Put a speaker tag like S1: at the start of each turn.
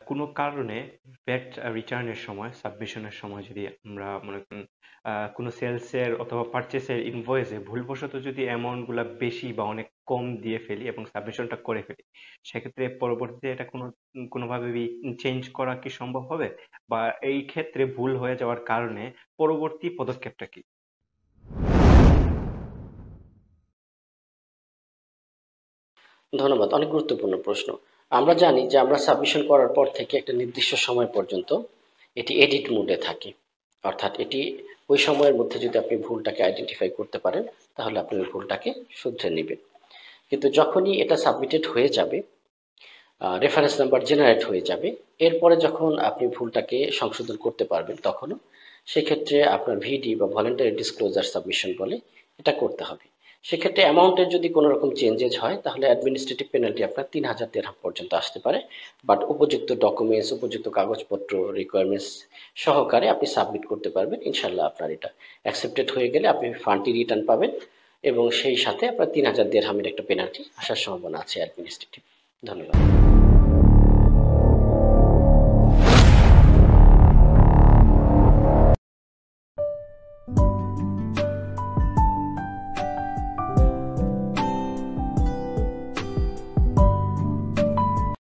S1: কোনো কারণে ভ্যাট রিটার্নের সময়, সাবমিশনের সময় যদি আমরা মনে করেন কোনো সেলসের অথবা পারচেসের ইনভয়েসে ভুলবশত যদি অ্যামাউন্টগুলা বেশি বা অনেক কম দিয়ে ফেলি এবং সাবমিশনটা করে ফেলি, সেক্ষেত্রে পরবর্তীতে এটা কোনোভাবে চেঞ্জ করা কি সম্ভব হবে? বা এই ক্ষেত্রে ভুল হয়ে যাওয়ার কারণে পরবর্তী পদক্ষেপটা কি?
S2: ধন্যবাদ। অনেক গুরুত্বপূর্ণ প্রশ্ন। আমরা জানি যে আমরা সাবমিশন করার পর থেকে একটা নির্দিষ্ট সময় পর্যন্ত এটি এডিট মোডে থাকে। অর্থাৎ এটি ওই সময়ের মধ্যে যদি আপনি ভুলটাকে আইডেন্টিফাই করতে পারেন, তাহলে আপনি ওই ভুলটাকে শুধরে নেবেন। কিন্তু যখনই এটা সাবমিটেড হয়ে যাবে, রেফারেন্স নাম্বার জেনারেট হয়ে যাবে, এরপরে যখন আপনি ভুলটাকে সংশোধন করতে পারবেন তখনও সেক্ষেত্রে আপনার ভিডি বা ভলেন্টারি ডিসক্লোজার সাবমিশন বলে, এটা করতে হবে। সেক্ষেত্রে অ্যামাউন্টের যদি কোনো রকম চেঞ্জেস হয় তাহলে অ্যাডমিনিস্ট্রেটিভ পেনাল্টি আপনার ৩,০০০ দিরহাম পর্যন্ত আসতে পারে। বাট উপযুক্ত ডকুমেন্টস, উপযুক্ত কাগজপত্র, রিকোয়ারমেন্টস সহকারে আপনি সাবমিট করতে পারবেন। ইনশাল্লাহ আপনার এটা অ্যাকসেপ্টেড হয়ে গেলে আপনি ফান্ডটি রিটার্ন পাবেন এবং সেই সাথে আপনার ৩,০০০ দিরহামের একটা পেনাল্টি আসার সম্ভাবনা আছে অ্যাডমিনিস্ট্রেটিভ। ধন্যবাদ।